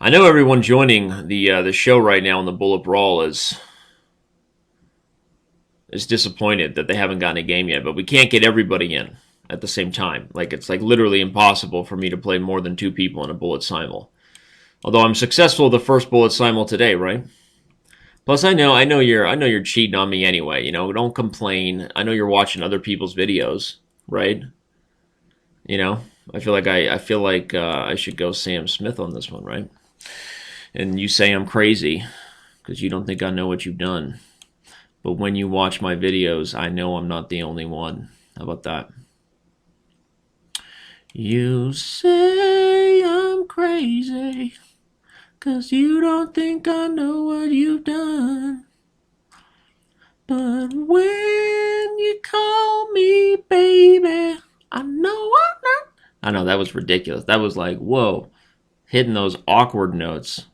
I know everyone joining the show right now in the Bullet Brawl is disappointed that they haven't gotten a game yet, but we can't get everybody in at the same time. Like it's like literally impossible for me to play more than two people in a Bullet Simal. Although I'm successful with the first Bullet Simal today, right? Plus, I know you're cheating on me anyway. You know, don't complain. I know you're watching other people's videos, right? You know, I feel like I should go Sam Smith on this one, right? And you say I'm crazy because you don't think I know what you've done. But when you watch my videos, I know I'm not the only one. How about that? You say I'm crazy because you don't think I know what you've done. But when you call me baby, I know I'm not. I know, that was ridiculous. That was like, whoa, hitting those awkward notes.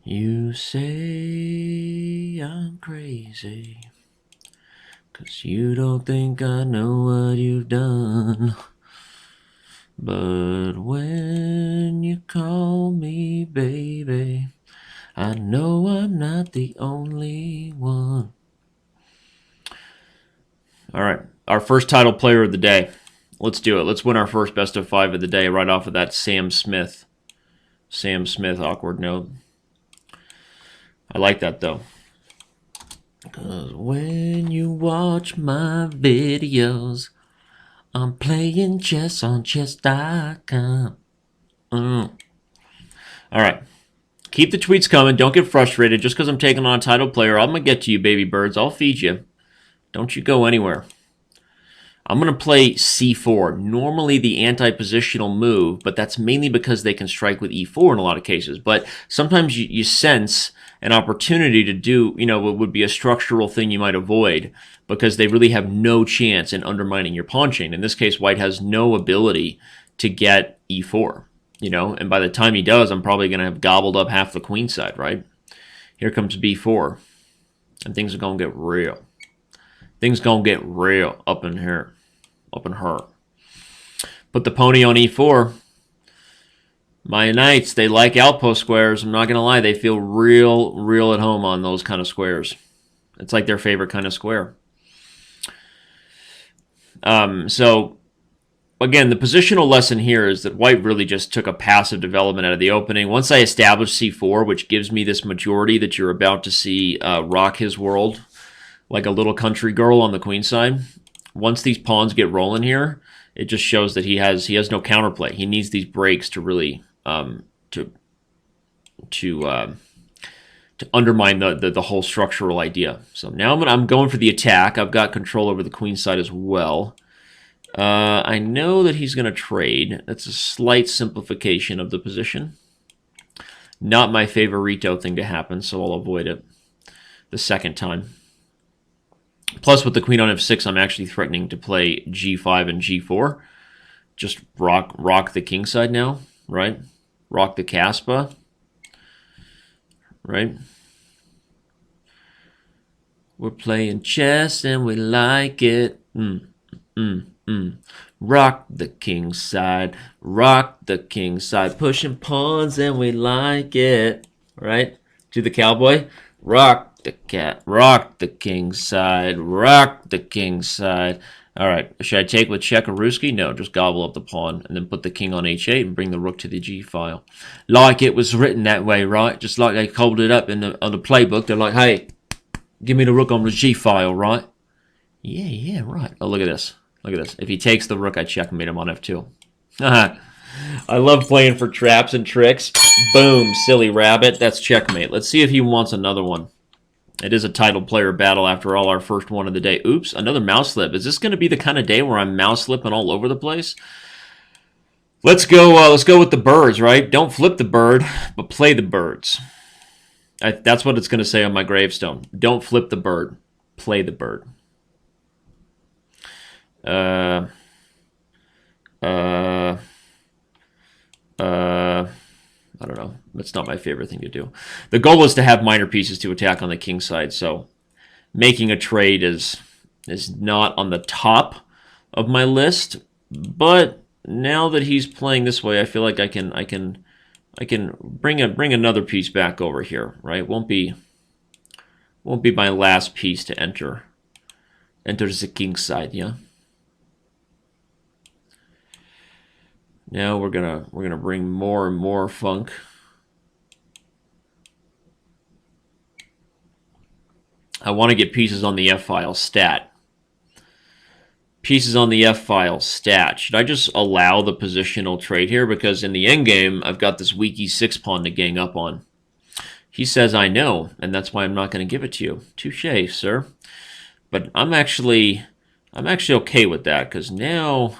You say I'm crazy, 'cause you don't think I know what you've done. But when you call me baby, I know I'm not the only one. All right, our first title player of the day. Let's do it. Let's win our first best of 5 of the day right off of that Sam Smith awkward note. I like that though. Because when you watch my videos, I'm playing chess on chess.com. All right. Keep the tweets coming. Don't get frustrated. Just because I'm taking on a title player, I'm going to get to you, baby birds. I'll feed you. Don't you go anywhere. I'm going to play c4. Normally the anti-positional move, but that's mainly because they can strike with e4 in a lot of cases. But sometimes you sense an opportunity to do, what would be a structural thing you might avoid because they really have no chance in undermining your pawn chain. In this case, white has no ability to get e4, and by the time he does, I'm probably going to have gobbled up half the queen side, right? Here comes b4, and things are going to get real. Things going to get real up in here, up in her. Put the pony on e4. My knights, they like outpost squares. I'm not going to lie. They feel real at home on those kind of squares. It's like their favorite kind of square. So, again, the positional lesson here is that white really just took a passive development out of the opening. Once I establish c4, which gives me this majority that you're about to see rock his world like a little country girl on the queen side, once these pawns get rolling here, it just shows that he has no counterplay. He needs these breaks to really to undermine the whole structural idea. So now I'm going for the attack. I've got control over the queen side as well. I know that he's going to trade. That's a slight simplification of the position. Not my favorito thing to happen, so I'll avoid it the second time. Plus, with the queen on f6, I'm actually threatening to play g5 and g4. Just rock the king side now, right? Rock the Caspa, right? We're playing chess and we like it. Rock the king side, pushing pawns and we like it, right? Do the cowboy, rock the cat, rock the king side, rock the king side. All right, should I take with Chekaruski? No, just gobble up the pawn and then put the king on h8 and bring the rook to the g file. Like it was written that way, right? Just like they called it up on the playbook. They're like, hey, give me the rook on the g file, right? Yeah, right. Oh, look at this. Look at this. If he takes the rook, I checkmate him on f2. I love playing for traps and tricks. Boom, silly rabbit. That's checkmate. Let's see if he wants another one. It is a title player battle after all, our first one of the day. Oops, another mouse slip. Is this going to be the kind of day where I'm mouse slipping all over the place? Let's go with the birds, right? Don't flip the bird, but play the birds. That's what it's going to say on my gravestone. Don't flip the bird, play the bird. I don't know. That's not my favorite thing to do. The goal is to have minor pieces to attack on the king side, so making a trade is not on the top of my list, But now that he's playing this way, I feel like I can bring another piece back over here, right? Won't be my last piece to enter the king side, yeah. Now we're gonna bring more and more funk. I want to get pieces on the F-file stat. Pieces on the F-file stat. Should I just allow the positional trade here? Because in the endgame, I've got this weak E6 pawn to gang up on. He says I know, and that's why I'm not going to give it to you. Touché, sir. But I'm actually okay with that, because now,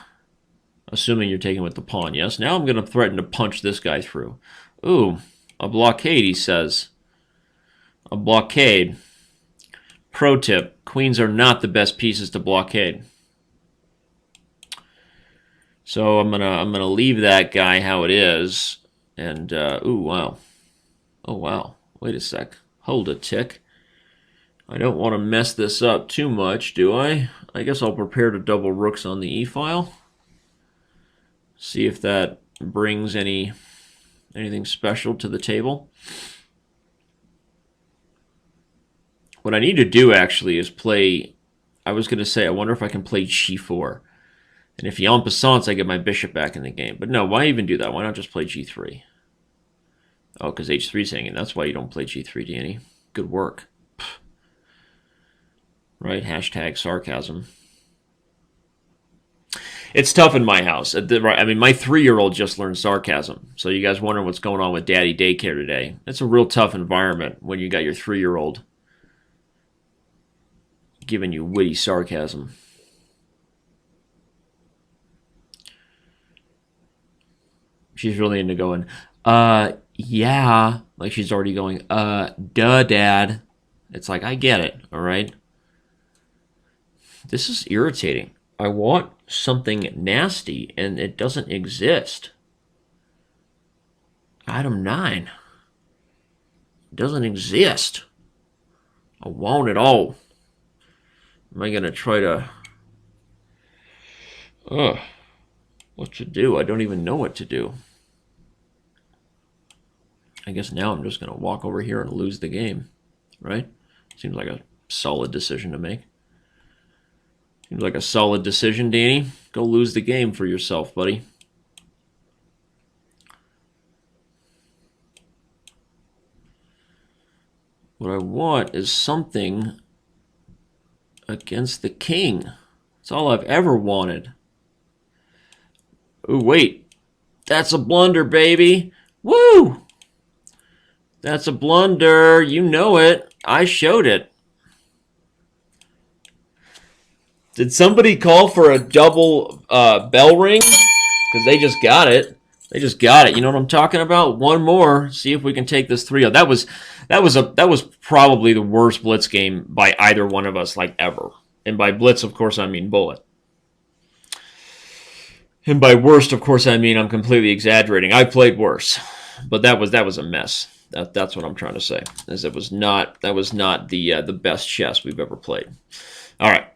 assuming you're taking with the pawn, yes? Now I'm going to threaten to punch this guy through. Ooh, a blockade, he says. A blockade. Pro tip, queens are not the best pieces to blockade. So I'm gonna leave that guy how it is. And ooh, wow. Oh wow. Wait a sec. Hold a tick. I don't want to mess this up too much, do I? I guess I'll prepare to double rooks on the e-file. See if that brings anything special to the table. What I need to do, actually, is play... I was going to say, I wonder if I can play g4. And if en passant, I get my bishop back in the game. But no, why even do that? Why not just play g3? Oh, because h3 is hanging. That's why you don't play g3, Danny. Good work. Right? Hashtag sarcasm. It's tough in my house. I mean, my 3-year-old just learned sarcasm. So you guys wondering what's going on with daddy daycare today. It's a real tough environment when you got your 3-year-old giving you witty sarcasm. She's really into going, yeah. Like she's already going, duh, Dad. It's like, I get it, all right? This is irritating. I want something nasty, and it doesn't exist. Item 9. It doesn't exist. I want it all. Am I going to try to... what to do? I don't even know what to do. I guess now I'm just going to walk over here and lose the game, right? Seems like a solid decision to make. Seems like a solid decision, Danny. Go lose the game for yourself, buddy. What I want is something against the king. That's all I've ever wanted. Ooh, wait. That's a blunder, baby. Woo! That's a blunder. You know it. I showed it. Did somebody call for a double bell ring? Because they just got it. They just got it. You know what I'm talking about? One more. See if we can take this 3-0. That was probably the worst blitz game by either one of us, like, ever. And by blitz, of course, I mean bullet. And by worst, of course, I mean I'm completely exaggerating. I played worse, but that was a mess. That's what I'm trying to say. Is that was not the best chess we've ever played. All right,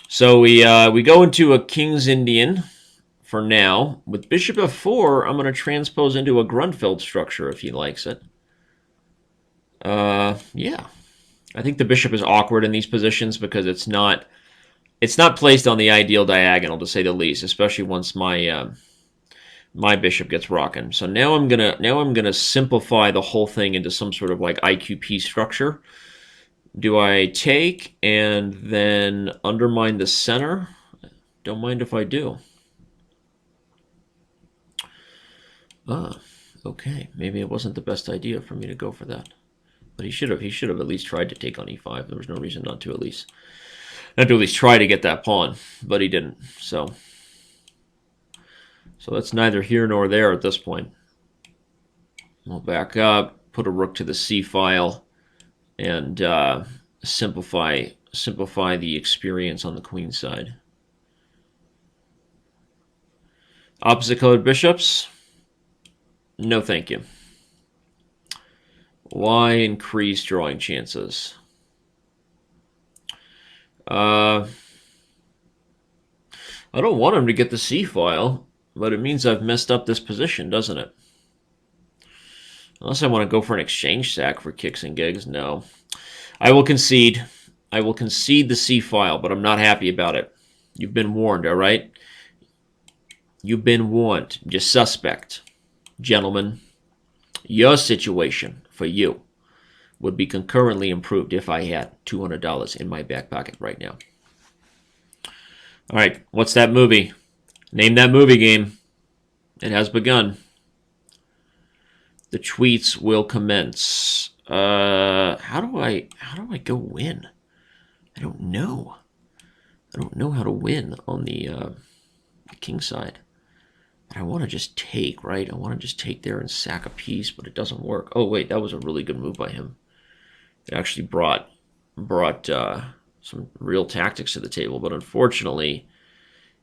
so we go into a King's Indian for now with Bishop F4. I'm going to transpose into a Grunfeld structure if he likes it. Yeah, I think the bishop is awkward in these positions because it's not placed on the ideal diagonal, to say the least, especially once my my bishop gets rocking. So now I'm gonna simplify the whole thing into some sort of like IQP structure. Do I take and then undermine the center? Don't mind if I do. Okay, maybe it wasn't the best idea for me to go for that. But he should have at least tried to take on e5. There was no reason not to at least try to get that pawn, but he didn't. So that's neither here nor there at this point. We'll back up, put a rook to the c file, and simplify the experience on the queen side. Opposite colored bishops? No, thank you. Why increase drawing chances? I don't want him to get the C file, but it means I've messed up this position, doesn't it? Unless I want to go for an exchange sack for kicks and gigs. No. I will concede. I will concede the C file, but I'm not happy about it. You've been warned, all right? You've been warned. You're suspect. Gentlemen, your situation for you would be concurrently improved if I had $200 in my back pocket right now. All right, what's that movie? Name that movie game. It has begun. The tweets will commence. How do I go win? I don't know. I don't know how to win on the king side. But I want to just take, right? I want to just take there and sack a piece, but it doesn't work. Oh wait, that was a really good move by him. It actually brought some real tactics to the table, but unfortunately,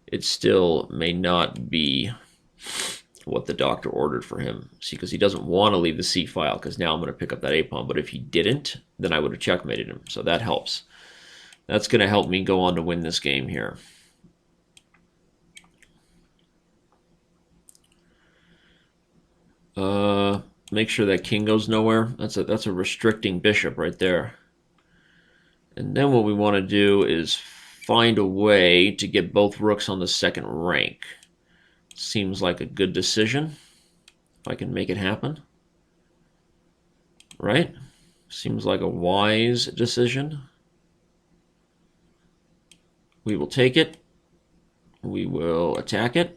it still may not be what the doctor ordered for him. See, because he doesn't want to leave the C file, because now I'm going to pick up that A pawn. But if he didn't, then I would have checkmated him. So that helps. That's going to help me go on to win this game here. Make sure that king goes nowhere. That's a restricting bishop right there. And then what we want to do is find a way to get both rooks on the second rank. Seems like a good decision, if I can make it happen. Right? Seems like a wise decision. We will take it. We will attack it.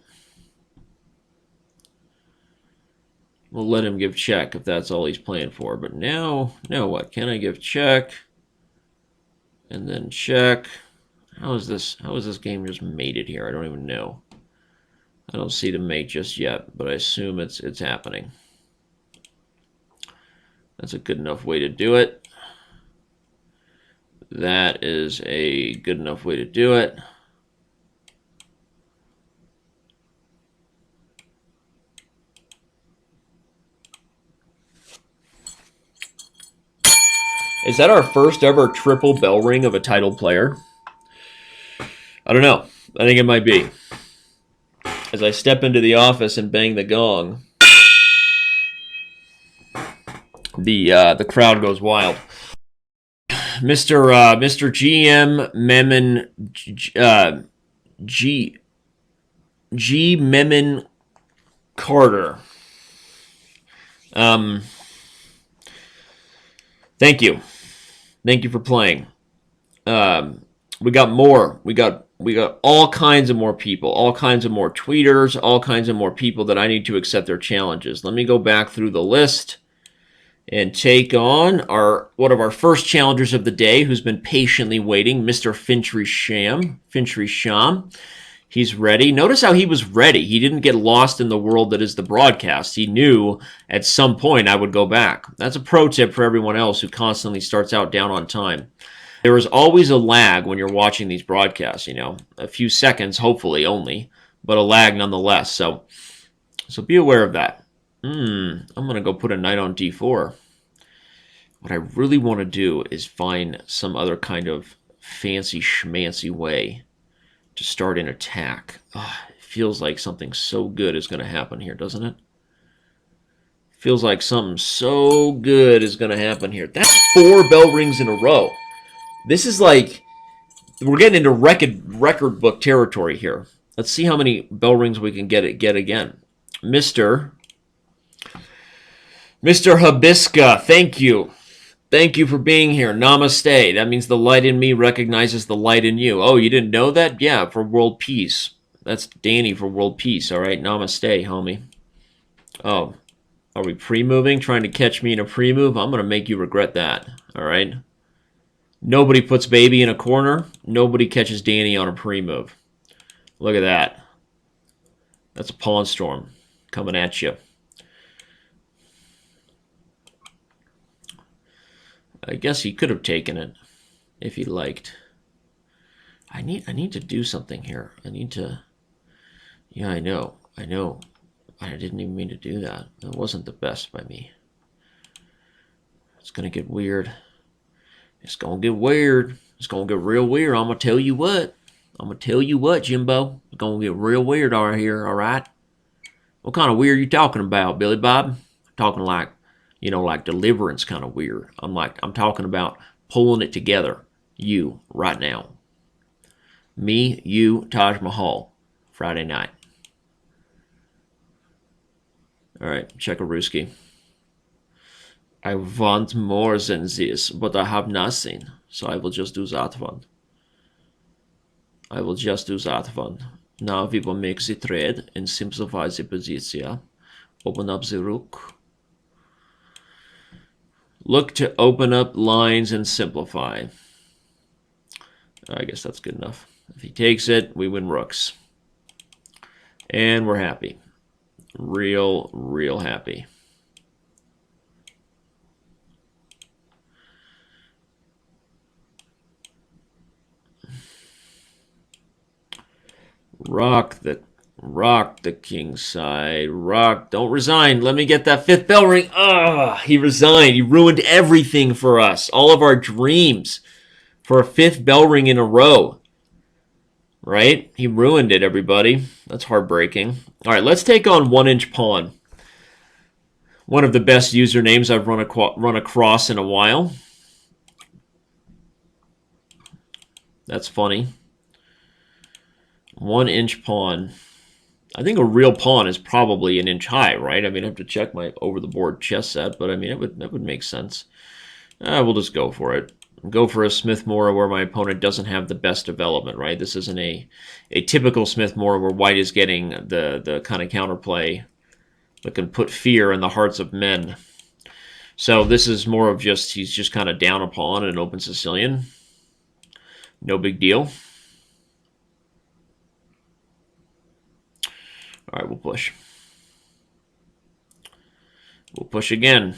We'll let him give check if that's all he's playing for. But now what? Can I give check? And then check. How is this game just mated here? I don't even know. I don't see the mate just yet, but I assume it's happening. That's a good enough way to do it. That is a good enough way to do it. Is that our first ever triple bell ring of a title player? I don't know. I think it might be. As I step into the office and bang the gong, the crowd goes wild. Mr. GM Memon G Memon Carter. Thank you. Thank you for playing. We got more. We got all kinds of more people, all kinds of more tweeters, all kinds of more people that I need to accept their challenges. Let me go back through the list and take on one of our first challengers of the day, who's been patiently waiting, Mr. Fintry Sham. He's ready. Notice how he was ready. He didn't get lost in the world that is the broadcast. He knew at some point I would go back. That's a pro tip for everyone else who constantly starts out down on time. There is always a lag when you're watching these broadcasts, you know. A few seconds, hopefully only, but a lag nonetheless. So be aware of that. I'm going to go put a knight on d4. What I really want to do is find some other kind of fancy schmancy way to start an attack. It feels like something so good is going to happen here, doesn't it? Feels like something so good is going to happen here. That's 4 bell rings in a row. This is like, we're getting into record book territory here. Let's see how many bell rings we can get again. Mr. Hibisca, thank you. Thank you for being here. Namaste. That means the light in me recognizes the light in you. Oh, you didn't know that? Yeah, for world peace. That's Danny for world peace. All right, namaste, homie. Oh, are we pre-moving? Trying to catch me in a pre-move? I'm going to make you regret that. All right? Nobody puts baby in a corner. Nobody catches Danny on a pre-move. Look at that. That's a pawn storm coming at you. I guess he could have taken it if he liked. I need to do something here. I need to. Yeah, I know. I didn't even mean to do that. That wasn't the best by me. It's gonna get weird. It's gonna get weird. It's gonna get real weird. I'm gonna tell you what. Jimbo. It's going to get real weird out here, all right? What kind of weird are you talking about, Billy Bob? I'm talking like, you know, like Deliverance kind of weird. I'm talking about pulling it together. You, right now. Me, you, Taj Mahal. Friday night. All right, Chekaruski. I want more than this, but I have nothing. So I will just do that one. I will just do that one. Now we will make the trade and simplify the position. Open up the rook. Look to open up lines and simplify. I guess that's good enough. If he takes it, we win rooks. And we're happy. Real happy. Rock the king side. Rock. Don't resign. Let me get that 5th bell ring. Ah, he resigned. He ruined everything for us. All of our dreams for a 5th bell ring in a row. Right? He ruined it, everybody. That's heartbreaking. All right, let's take on 1-inch pawn. One of the best usernames I've run across in a while. That's funny. 1-inch pawn. I think a real pawn is probably 1 inch high, right? I mean, I have to check my over-the-board chess set, but I mean, that would make sense. We'll just go for it. Go for a Smith-Morra where my opponent doesn't have the best development, right? This isn't a typical Smith-Morra where white is getting the kind of counterplay that can put fear in the hearts of men. So this is more of just, he's just kind of down a pawn and an open Sicilian. No big deal. All right, we'll push. We'll push again.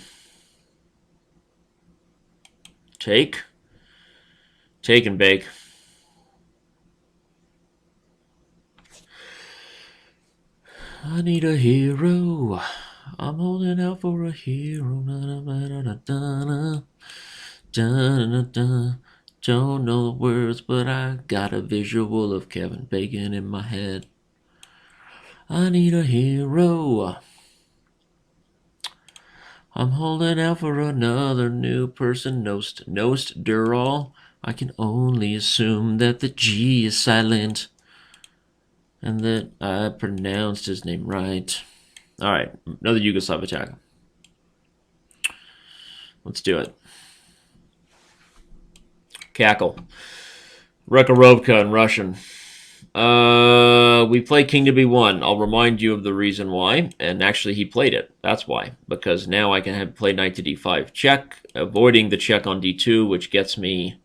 Take. Take and bake. I need a hero. I'm holding out for a hero. Don't know the words, but I got a visual of Kevin Bacon in my head. I need a hero. I'm holding out for another new person. Nost Dural. I can only assume that the G is silent and that I pronounced his name right. All right, another Yugoslav Attack. Let's do it. Cackle. Rekharovka in Russian. We play King to B1. I'll remind you of the reason why. And actually, he played it. That's why. Because now I can play knight to D5 check, avoiding the check on D2, which gets me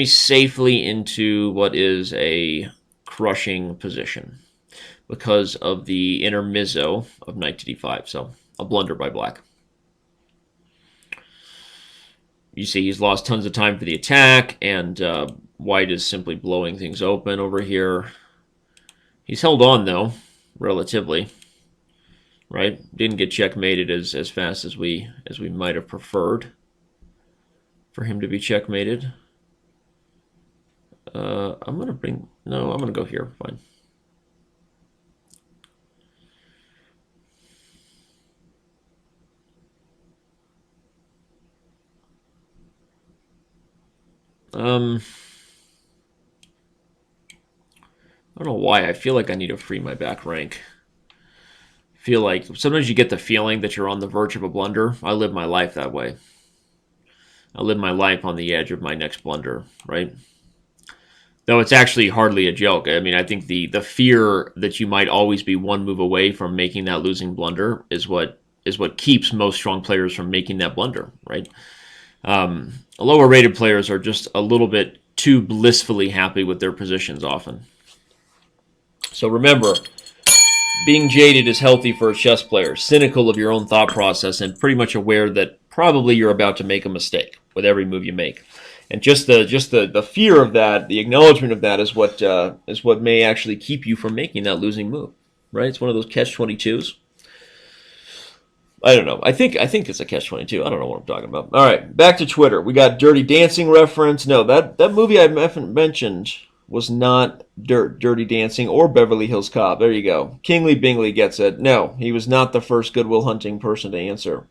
safely into what is a crushing position because of the intermezzo of knight to D5. So a blunder by black. You see he's lost tons of time for the attack, and white is simply blowing things open over here. He's held on, though, relatively. Right? Didn't get checkmated as fast as we might have preferred for him to be checkmated. I'm going to go here. Fine. I don't know why. I feel like I need to free my back rank. I feel like sometimes you get the feeling that you're on the verge of a blunder. I live my life that way. I live my life on the edge of my next blunder, right? Though it's actually hardly a joke. I mean, I think the fear that you might always be one move away from making that losing blunder is what keeps most strong players from making that blunder, right? Lower rated players are just a little bit too blissfully happy with their positions often. So remember, being jaded is healthy for a chess player, cynical of your own thought process, and pretty much aware that probably you're about to make a mistake with every move you make. And just the fear of that, the acknowledgement of that is what may actually keep you from making that losing move, right? It's one of those catch-22s. I don't know. I think it's a catch-22. I don't know what I'm talking about. All right, back to Twitter. We got Dirty Dancing reference. No, that movie I haven't mentioned. was not Dirty Dancing or Beverly Hills Cop. There you go. Kingly Bingley gets it. No, he was not the first Good Will Hunting person to answer.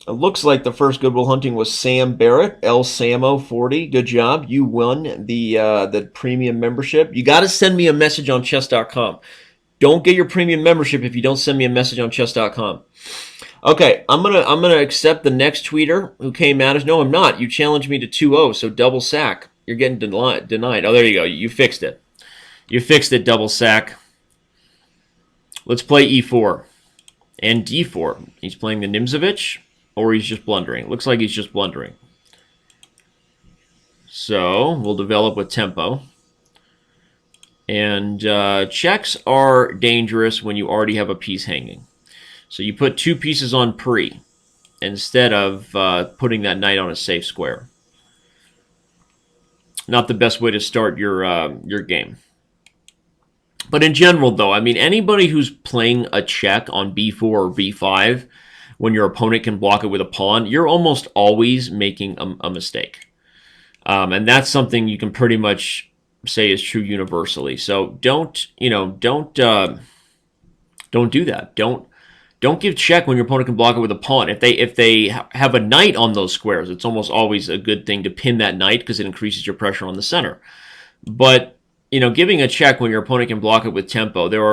It looks like the first Good Will Hunting was Sam Barrett, El Samo 40. Good job. You won the premium membership. You got to send me a message on chess.com. Don't get your premium membership if you don't send me a message on chess.com. Okay, I'm gonna accept the next tweeter who came at us. No, I'm not. You challenged me to 2-0, so double sack. You're getting denied. Oh, there you go. You fixed it. You fixed it, double sack. Let's play e4 and d4. He's playing the Nimzovich, or he's just blundering. Looks like he's just blundering. So we'll develop with tempo. And checks are dangerous when you already have a piece hanging. So you put 2 pieces on pre instead of putting that knight on a safe square. Not the best way to start your game. But in general, though, I mean, anybody who's playing a check on b4 or b5 when your opponent can block it with a pawn, you're almost always making a mistake. And that's something you can pretty much say is true universally. So don't do that. Don't give check when your opponent can block it with a pawn. If they have a knight on those squares, it's almost always a good thing to pin that knight because it increases your pressure on the center. But giving a check when your opponent can block it with tempo, there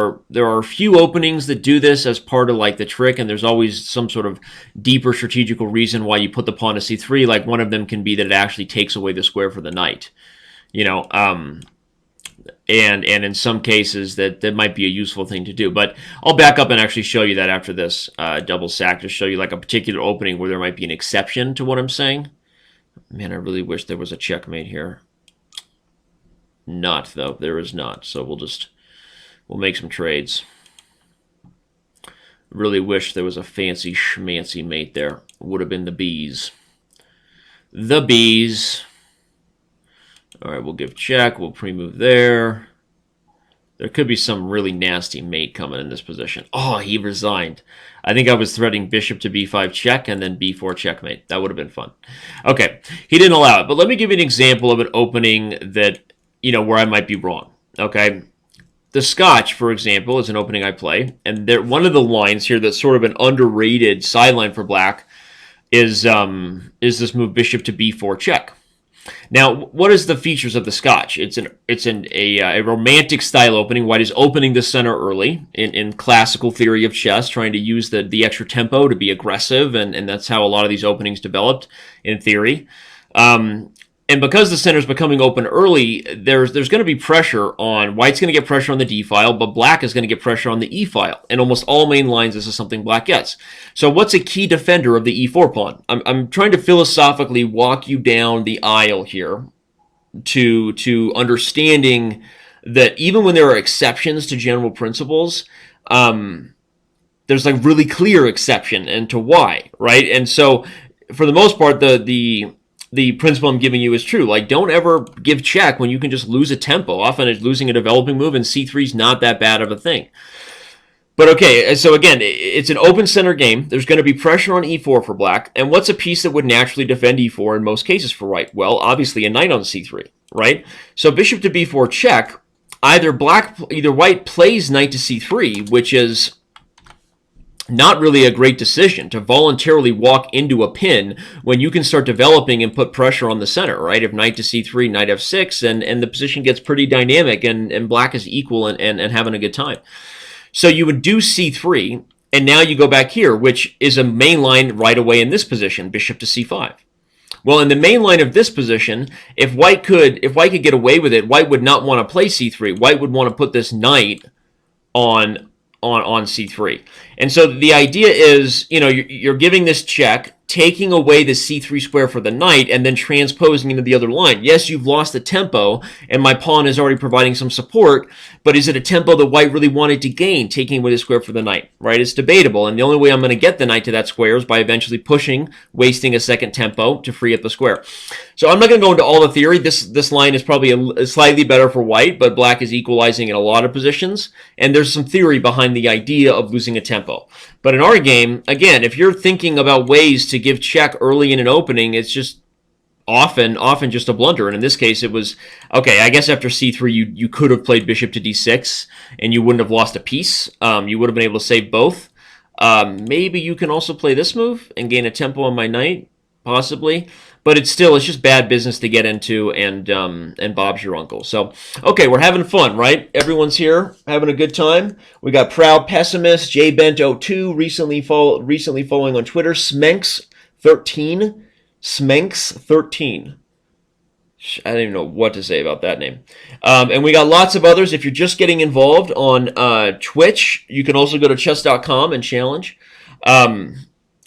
are a few openings that do this as part of like the trick, and there's always some sort of deeper strategical reason why you put the pawn to c3. Like one of them can be that it actually takes away the square for the knight. And in some cases that might be a useful thing to do. But I'll back up and actually show you that after this double sack to show you like a particular opening where there might be an exception to what I'm saying. Man, I really wish there was a checkmate here. Not, though. There is not. So we'll make some trades. Really wish there was a fancy schmancy mate there. Would have been the bees. The bees. All right, we'll give check. We'll pre-move there. There could be some really nasty mate coming in this position. Oh, he resigned. I think I was threatening bishop to b5 check and then b4 checkmate. That would have been fun. Okay, he didn't allow it. But let me give you an example of an opening that, where I might be wrong. Okay, the Scotch, for example, is an opening I play. And one of the lines here that's sort of an underrated sideline for black is this move bishop to b4 check. Now, what is the features of the Scotch? It's a romantic style opening. White is opening the center early in classical theory of chess, trying to use the extra tempo to be aggressive, and that's how a lot of these openings developed in theory. And because the center is becoming open early, there's going to be pressure on White's going to get pressure on the D file, but Black is going to get pressure on the E file. And almost all main lines, this is something Black gets. So what's a key defender of the E4 pawn? I'm trying to philosophically walk you down the aisle here to understanding that even when there are exceptions to general principles, there's like really clear exception and to why, right? And so for the most part, the principle I'm giving you is true. Like, don't ever give check when you can just lose a tempo. Often it's losing a developing move, and C3 is not that bad of a thing. But okay, so again, it's an open center game. There's going to be pressure on E4 for Black. And what's a piece that would naturally defend E4 in most cases for White? Well, obviously a knight on C3, right? So bishop to B4 check. Either White plays knight to C3, which is not really a great decision to voluntarily walk into a pin when you can start developing and put pressure on the center, right? If knight to c3, knight f6, and the position gets pretty dynamic and Black is equal and having a good time. So you would do c3, and now you go back here, which is a main line right away in this position, bishop to c5. Well, in the main line of this position, if White could get away with it, White would not want to play c3. White would want to put this knight on c3. And so the idea is, you're giving this check, taking away the c3 square for the knight, and then transposing into the other line. Yes, you've lost the tempo, and my pawn is already providing some support, but is it a tempo that White really wanted to gain, taking away the square for the knight, right? It's debatable, and the only way I'm going to get the knight to that square is by eventually pushing, wasting a second tempo to free up the square. So I'm not going to go into all the theory. This line is probably slightly better for White, but Black is equalizing in a lot of positions, and there's some theory behind the idea of losing a tempo. But in our game, again, if you're thinking about ways to give check early in an opening, it's just often just a blunder. And in this case, it was, okay, I guess after c3, you could have played bishop to d6, and you wouldn't have lost a piece. You would have been able to save both. Maybe you can also play this move and gain a tempo on my knight, possibly. But it's just bad business to get into, and Bob's your uncle. So, okay, we're having fun, right? Everyone's here, having a good time. We got Proud Pessimist, JBent02, recently following on Twitter, Smenks13, Smenks13. I don't even know what to say about that name. And we got lots of others. If you're just getting involved on Twitch, you can also go to chess.com and challenge.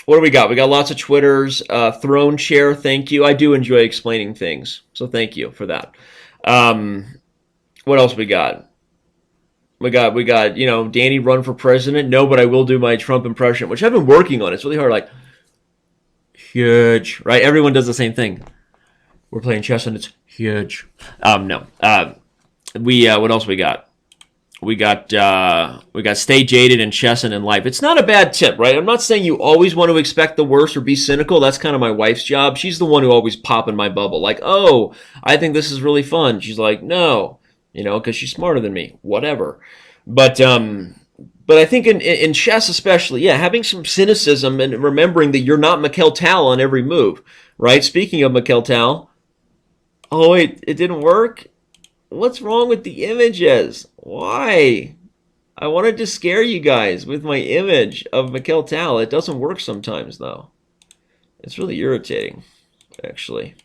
What do we got? We got lots of Twitters. Throne Chair, thank you. I do enjoy explaining things, so thank you for that. What else we got? We got, Danny run for president. No, but I will do my Trump impression, which I've been working on. It's really hard, like, huge, right? Everyone does the same thing. We're playing chess and it's huge. No. What else we got? We got stay jaded in chess and in life. It's not a bad tip, right? I'm not saying you always want to expect the worst or be cynical. That's kind of my wife's job. She's the one who always pop in my bubble. Like, oh, I think this is really fun. She's like, no, because she's smarter than me. Whatever. But I think in chess especially, yeah, having some cynicism and remembering that you're not Mikhail Tal on every move, right? Speaking of Mikhail Tal, oh wait, it didn't work? What's wrong with the images? Why? I wanted to scare you guys with my image of Mikhail Tal. It doesn't work sometimes though. It's really irritating, actually.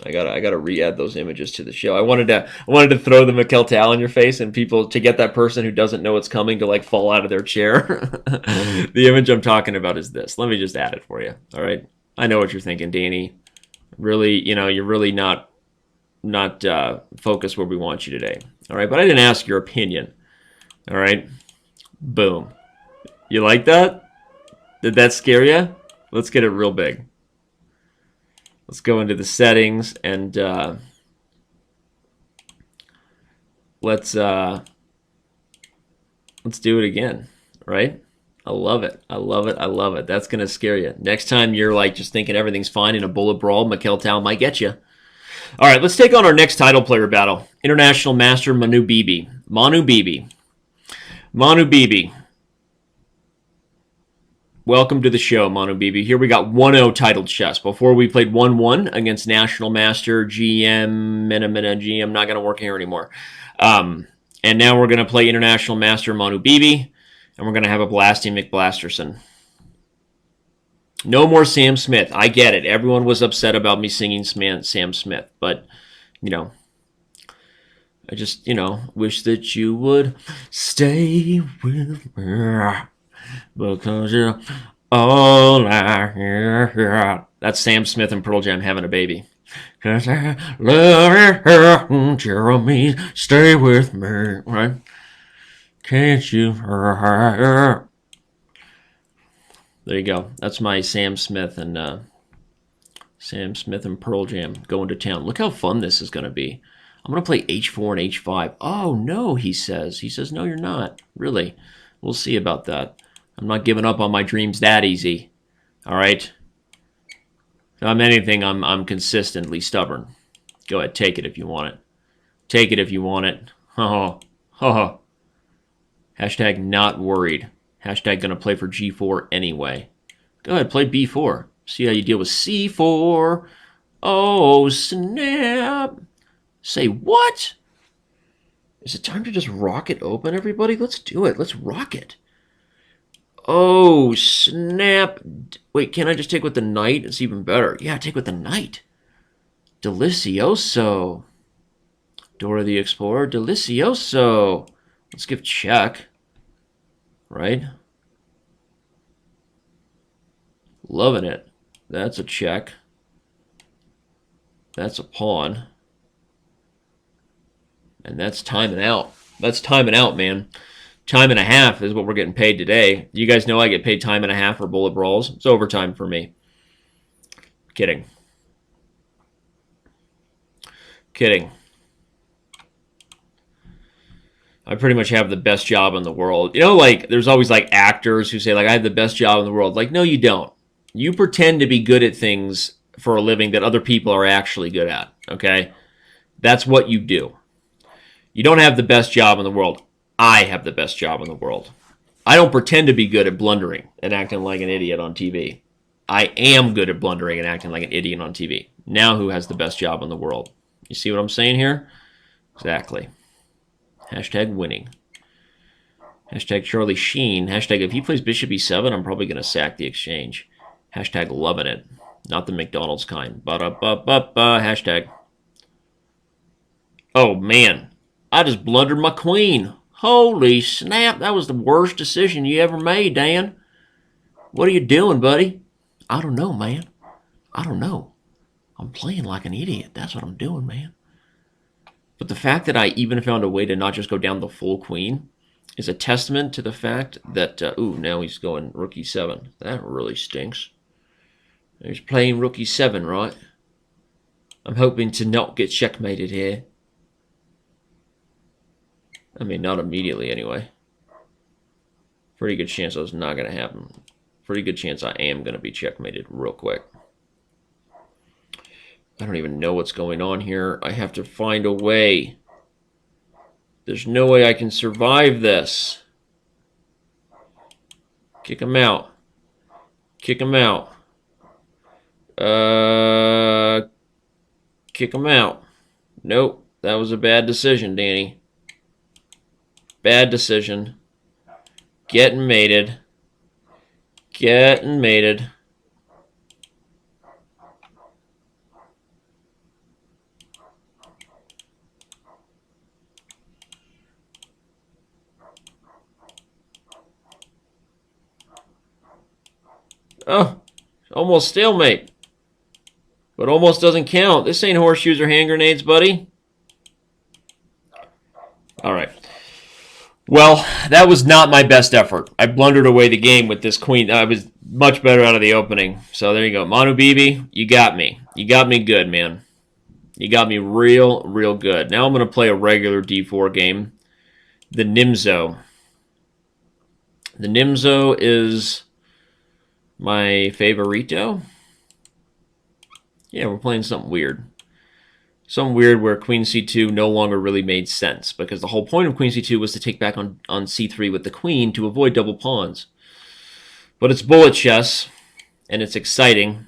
I gotta re-add those images to the show. I wanted to throw the Mikhail Tal in your face and people to get that person who doesn't know what's coming to like fall out of their chair. The image I'm talking about is this. Let me just add it for you. All right. I know what you're thinking, Danny. Really, you're really not focused where we want you today. All right, but I didn't ask your opinion. All right, boom. You like that? Did that scare you? Let's get it real big. Let's go into the settings and let's do it again. Right? I love it. I love it. I love it. That's gonna scare you. Next time you're like just thinking everything's fine in a bullet brawl, Mikhail Tal might get you. All right, let's take on our next title player battle. International Master Manu Bibi. Manu Bibi. Welcome to the show, Manu Bibi. Here we got 1-0 titled chess. Before we played 1-1 against National Master GM, GM, not going to work here anymore. And now we're going to play International Master Manu Bibi, and we're going to have a Blasty McBlasterson. No more Sam Smith. I get it. Everyone was upset about me singing Sam Smith. But, I just, wish that you would stay with me. Because you're all I hear. That's Sam Smith and Pearl Jam having a baby. Because I love you, Jeremy. Stay with me. Right? Can't you? There you go. That's my Sam Smith and Pearl Jam going to town. Look how fun this is going to be. I'm going to play h4 and h5. Oh, no, he says. He says, no, you're not. Really? We'll see about that. I'm not giving up on my dreams that easy. All right? If I'm anything, I'm consistently stubborn. Go ahead, take it if you want it. Take it if you want it. Oh, oh. Hashtag not worried. Hashtag gonna play for g4 anyway. Go ahead, play b4. See how you deal with c4. Oh, snap. Say what? Is it time to just rock it open, everybody? Let's do it. Let's rock it. Oh, snap. Wait, can't I just take with the knight? It's even better. Yeah, take with the knight. Delicioso. Dora the Explorer. Delicioso. Let's give check. Right? Loving it. That's a check. That's a pawn. And that's timing out. That's timing out, man. Time and a half is what we're getting paid today. You guys know I get paid time and a half for bullet brawls. It's overtime for me. Kidding. Kidding. I pretty much have the best job in the world. Like, there's always, like, actors who say, like, I have the best job in the world. Like, no, you don't. You pretend to be good at things for a living that other people are actually good at, okay? That's what you do. You don't have the best job in the world. I have the best job in the world. I don't pretend to be good at blundering and acting like an idiot on TV. I am good at blundering and acting like an idiot on TV. Now who has the best job in the world? You see what I'm saying here? Exactly. Hashtag winning. Hashtag Charlie Sheen. Hashtag if he plays Bishop E7, I'm probably going to sack the exchange. Hashtag loving it. Not the McDonald's kind. Ba-da-ba-ba-ba. Hashtag. Oh, man. I just blundered my queen. Holy snap. That was the worst decision you ever made, Dan. What are you doing, buddy? I don't know, man. I don't know. I'm playing like an idiot. That's what I'm doing, man. But the fact that I even found a way to not just go down the full queen is a testament to the fact that, ooh, now he's going rook e7. That really stinks. He's playing rook e7, right? I'm hoping to not get checkmated here. I mean, not immediately anyway. Pretty good chance that's not going to happen. Pretty good chance I am going to be checkmated real quick. I don't even know what's going on here. I have to find a way. There's no way I can survive this. Kick him out. Kick him out. Kick him out. Nope. That was a bad decision, Danny. Bad decision. Getting mated. Getting mated. Oh, almost stalemate. But almost doesn't count. This ain't horseshoes or hand grenades, buddy. All right. Well, that was not my best effort. I blundered away the game with this queen. I was much better out of the opening. So there you go. Manu Bibi, you got me. You got me good, man. You got me real, real good. Now I'm going to play a regular D4 game. The Nimzo. The Nimzo is my favorito. Yeah, we're playing something weird. Something weird where queen c2 no longer really made sense, because the whole point of queen c2 was to take back on c3 with the queen to avoid double pawns. But it's bullet chess, and it's exciting,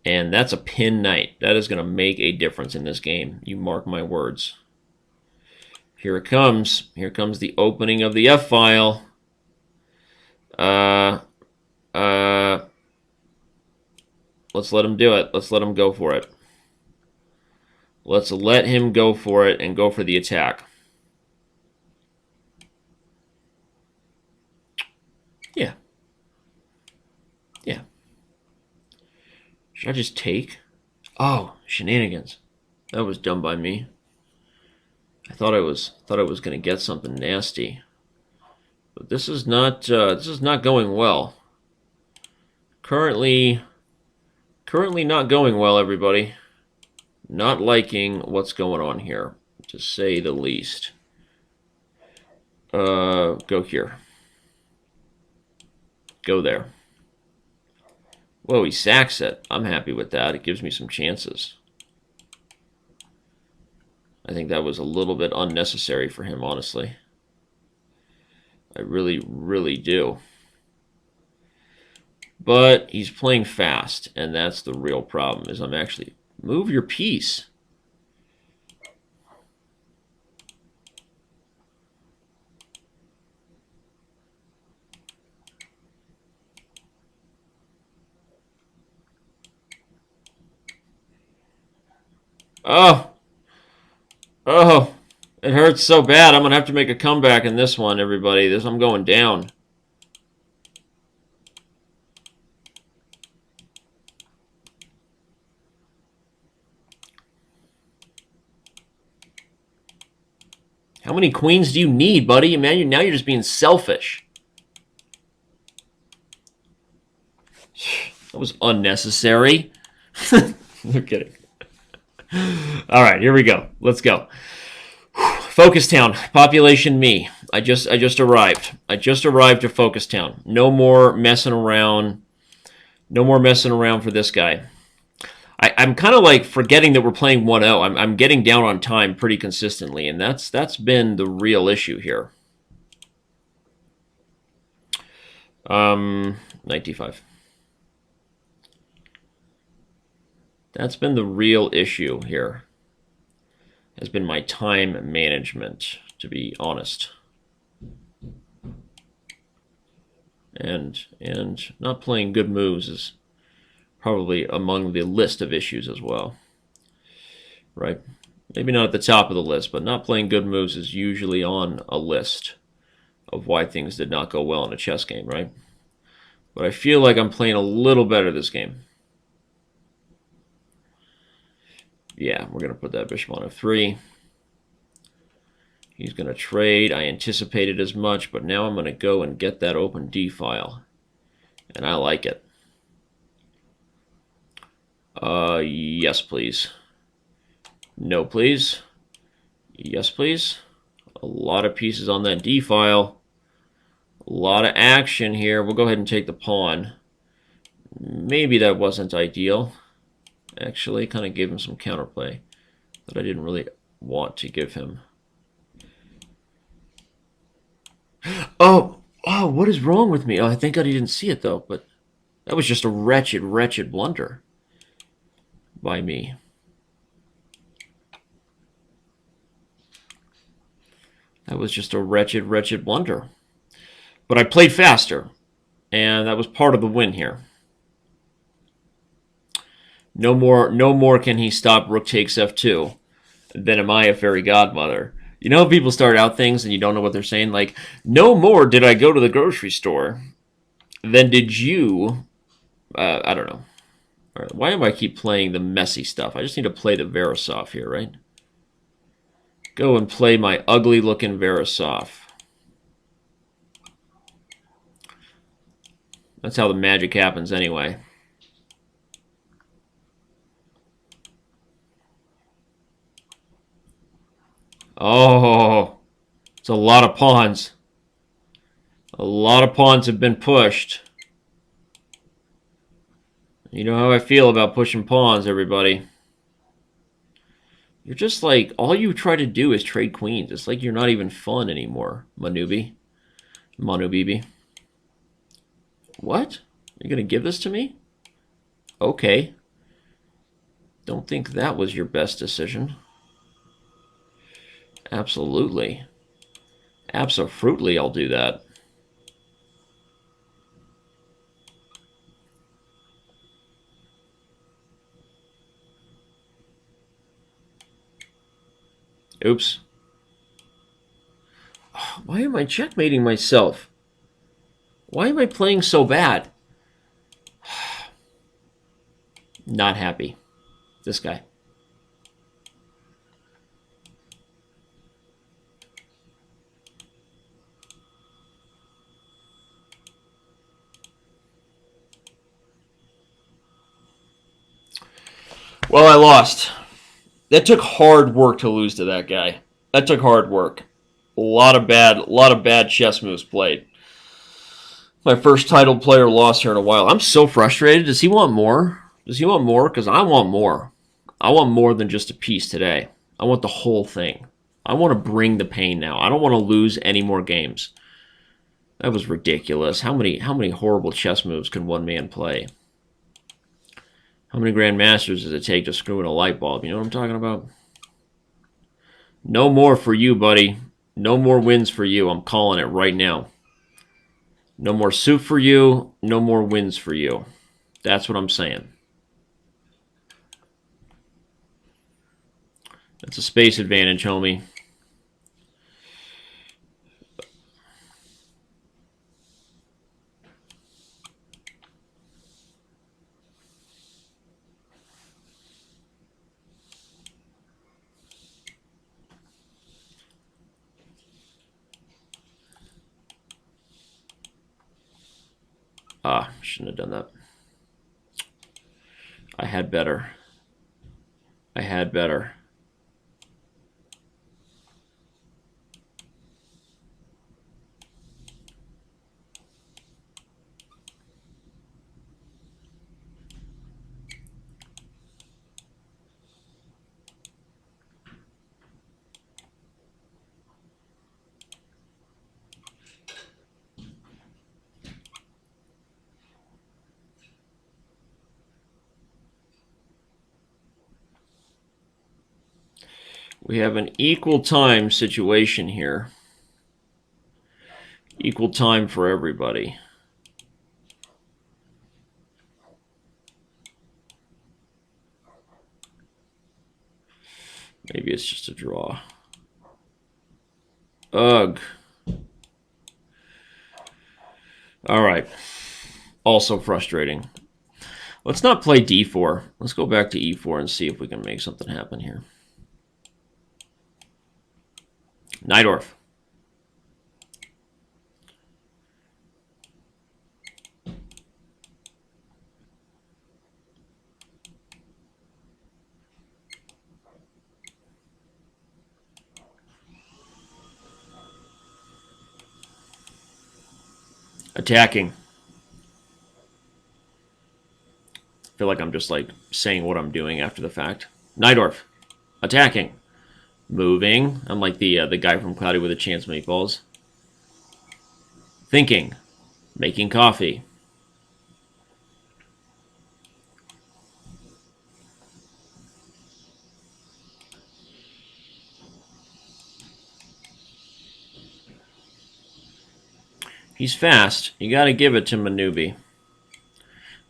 and that's a pin knight. That is going to make a difference in this game. You mark my words. Here it comes. Here comes the opening of the F-file. Let's let him do it. Let's let him go for it. Let's let him go for it and go for the attack. Yeah. Yeah. Should I just take? Oh, shenanigans. That was done by me. I thought I was going to get something nasty. But this is not going well. Currently not going well, everybody. Not liking what's going on here, to say the least. Go here. Go there. Whoa, he sacks it. I'm happy with that. It gives me some chances. I think that was a little bit unnecessary for him, honestly. I really, really do. But he's playing fast, and that's the real problem, is I'm actually... Move your piece. Oh. Oh. It hurts so bad. I'm going to have to make a comeback in this one, everybody. I'm going down. How many queens do you need, buddy? Man, now you're just being selfish. That was unnecessary. No kidding. All right, here we go. Let's go. Focus Town, population me. I just arrived. I just arrived to Focus Town. No more messing around. No more messing around for this guy. I'm kind of like forgetting that we're playing 1-0. I'm getting down on time pretty consistently, and that's been the real issue here. 95. That's been the real issue here. Has been my time management, to be honest. And not playing good moves is probably among the list of issues as well. Right? Maybe not at the top of the list, but not playing good moves is usually on a list of why things did not go well in a chess game, right? But I feel like I'm playing a little better this game. Yeah, we're going to put that bishop on f3. He's going to trade. I anticipated as much, but now I'm going to go and get that open d file. And I like it. Yes, please. No, please. Yes, please. A lot of pieces on that d file. A lot of action here. We'll go ahead and take the pawn. Maybe that wasn't ideal. Actually, kind of gave him some counterplay that I didn't really want to give him. Oh, what is wrong with me? Oh, I thank God he didn't see it, though. But that was just a wretched, wretched blunder by me. That was just a wretched, wretched blunder. But I played faster, and that was part of the win here. No more can he stop rook takes f2. Then am I a fairy godmother? You know, people start out things and you don't know what they're saying. Like, no more did I go to the grocery store than did you. I don't know. All right, why do I keep playing the messy stuff? I just need to play the Verisov here, right? Go and play my ugly-looking Verisov. That's how the magic happens anyway. Oh, it's a lot of pawns. A lot of pawns have been pushed. You know how I feel about pushing pawns, everybody. You're just like, all you try to do is trade queens. It's like you're not even fun anymore, Manu Bibi. What? You're going to give this to me? Okay. Don't think that was your best decision. Absolutely. Absolutely, I'll do that. Oops. Why am I checkmating myself? Why am I playing so bad? Not happy. This guy. Well, I lost. That took hard work to lose to that guy. That took hard work. A lot of bad chess moves played. My first titled player lost here in a while. I'm so frustrated. Does he want more? Does he want more? Because I want more. I want more than just a piece today. I want the whole thing. I want to bring the pain now. I don't want to lose any more games. That was ridiculous. How many horrible chess moves can one man play? How many grandmasters does it take to screw in a light bulb? You know what I'm talking about? No more for you, buddy. No more wins for you. I'm calling it right now. No more suit for you. No more wins for you. That's what I'm saying. That's a space advantage, homie. Shouldn't have done that. I had better. I had better. We have an equal time situation here. Equal time for everybody. Maybe it's just a draw. Ugh. All right. Also frustrating. Let's not play d4. Let's go back to e4 and see if we can make something happen here. Najdorf. Attacking. I feel like I'm just like saying what I'm doing after the fact. Najdorf. Attacking. Moving. I'm like the guy from Cloudy with a Chance Meatballs. Thinking. Making coffee. He's fast. You got to give it to Manubi.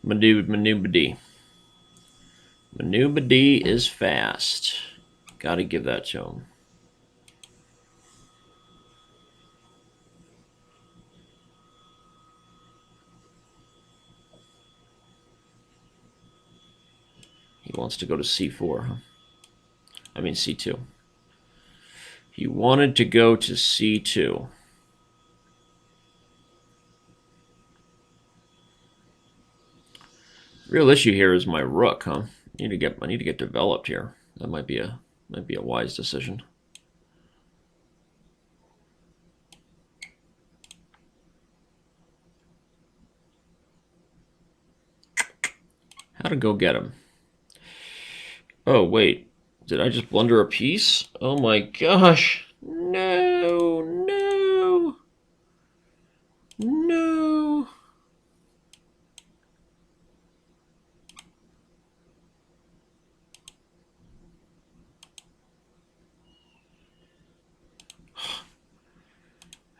Manubadi. Manubadi is fast. Got to give that to him. He wants to go to c4, huh? I mean c2. He wanted to go to c2. Real issue here is my rook, huh? I need to get developed here. That might be a wise decision. How to go get him? Oh wait, did I just blunder a piece? Oh my gosh! No, no, no.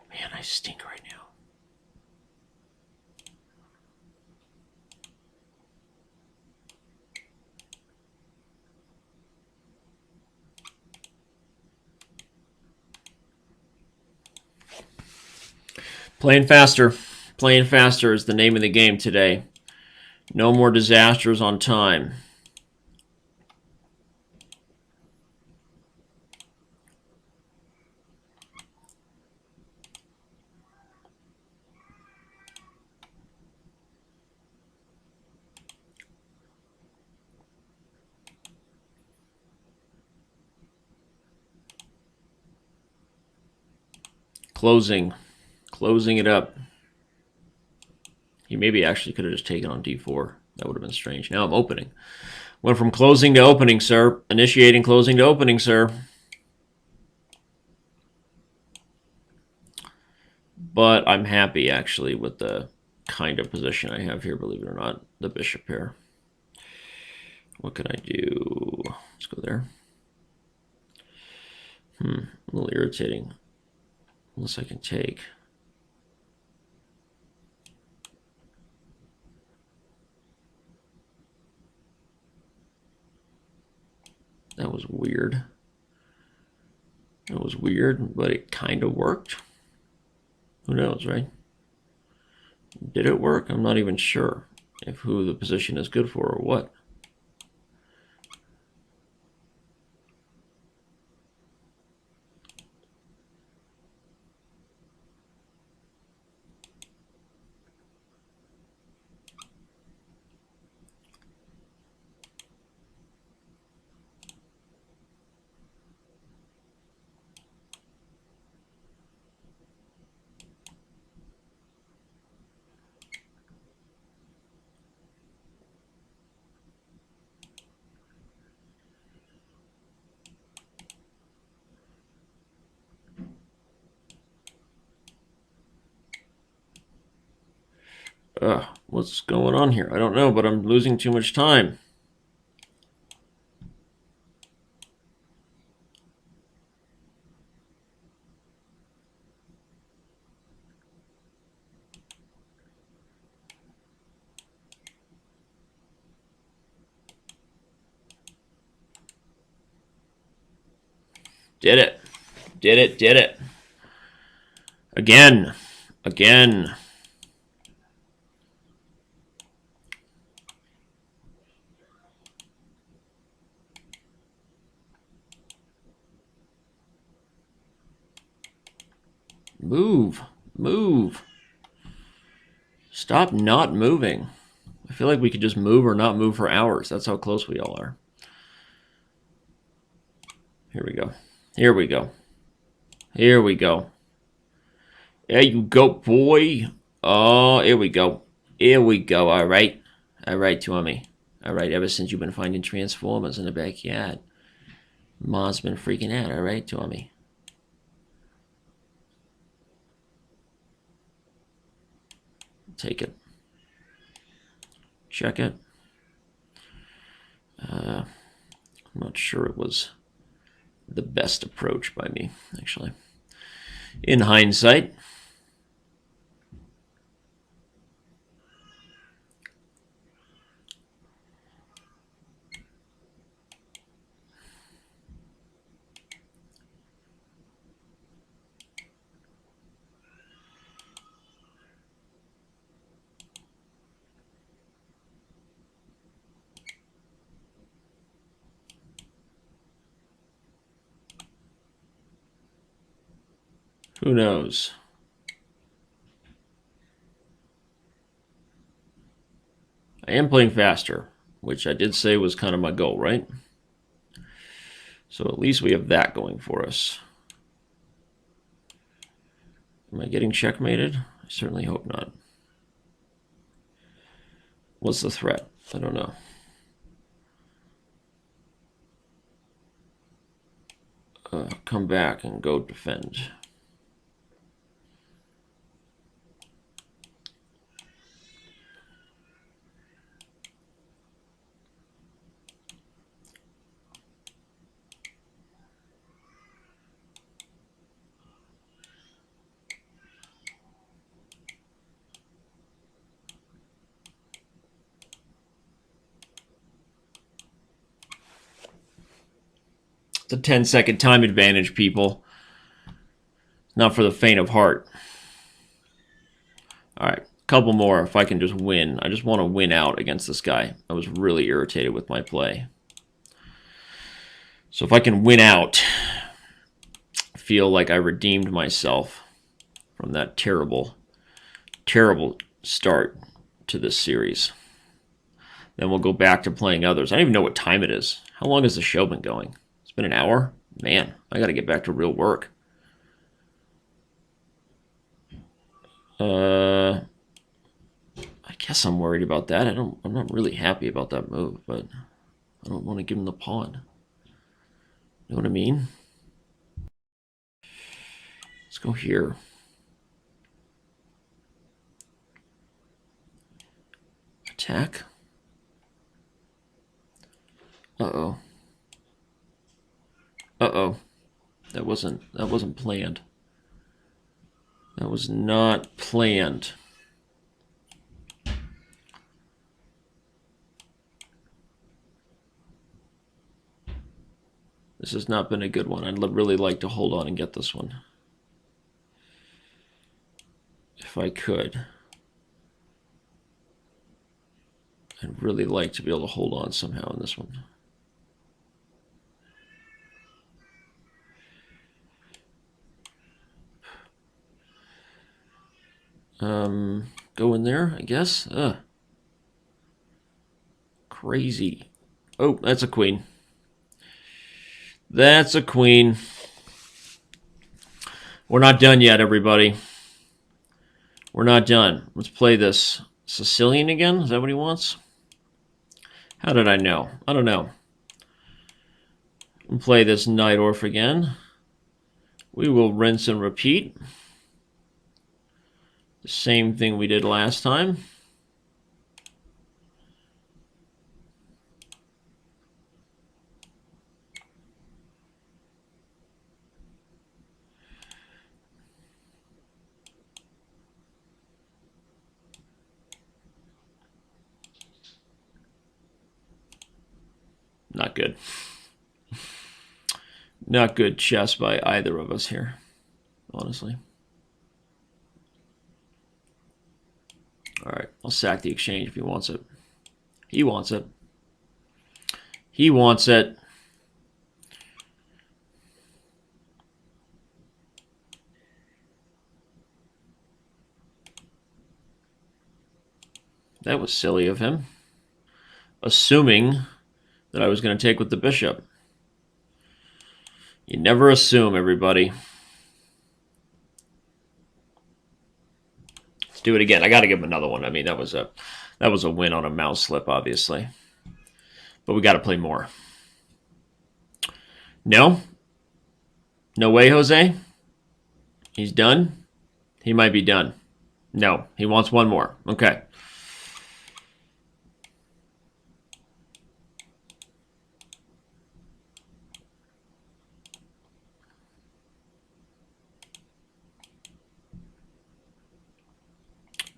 Man, I stink right now. Playing faster. Playing faster is the name of the game today. No more disasters on time. Closing it up. He maybe actually could have just taken on d4. That would have been strange. Now I'm opening. Went from closing to opening, sir. Initiating closing to opening, sir. But I'm happy, actually, with the kind of position I have here, believe it or not. The bishop here. What can I do? Let's go there. A little irritating. Unless I can take. That was weird. That was weird, but it kind of worked. Who knows, right? Did it work? I'm not even sure if who the position is good for or what. What's going on here? I don't know, but I'm losing too much time. Did it. Did it. Did it. Again. Again. Move. Move. Stop not moving. I feel like we could just move or not move for hours. That's how close we all are. Here we go. Here we go. Here we go. There you go, boy. Oh, here we go. Here we go. All right. All right, Tommy. All right, ever since you've been finding Transformers in the backyard, Ma's been freaking out. All right, Tommy. Take it. Check it. I'm not sure it was the best approach by me, actually. In hindsight. Who knows? I am playing faster, which I did say was kind of my goal, right? So at least we have that going for us. Am I getting checkmated? I certainly hope not. What's the threat? I don't know. Come back and go defend. It's a 10-second time advantage, people. Not for the faint of heart. All right, a couple more if I can just win. I just want to win out against this guy. I was really irritated with my play. So if I can win out, I feel like I redeemed myself from that terrible, terrible start to this series. Then we'll go back to playing others. I don't even know what time it is. How long has the show been going? It's been an hour? Man, I got to get back to real work. I guess I'm worried about that. I'm not really happy about that move, but I don't want to give him the pawn. You know what I mean? Let's go here. Attack. Uh-oh. Uh-oh. That wasn't planned. That was not planned. This has not been a good one. I'd really like to hold on and get this one. If I could. I'd really like to be able to hold on somehow in this one. Go in there, I guess. Crazy. Oh, that's a queen. That's a queen. We're not done yet, everybody. We're not done. Let's play this Sicilian again. Is that what he wants? How did I know? I don't know. We'll play this Nightorf again. We will rinse and repeat. The same thing we did last time. Not good. Not good chess by either of us here, honestly. All right, I'll sack the exchange if he wants it. He wants it. He wants it. That was silly of him. Assuming that I was going to take with the bishop. You never assume, everybody. Let's do it again. I got to give him another one. I mean, that was a win on a mouse slip, obviously. But we got to play more. No? No way, Jose? He's done? He might be done. No, he wants one more. Okay.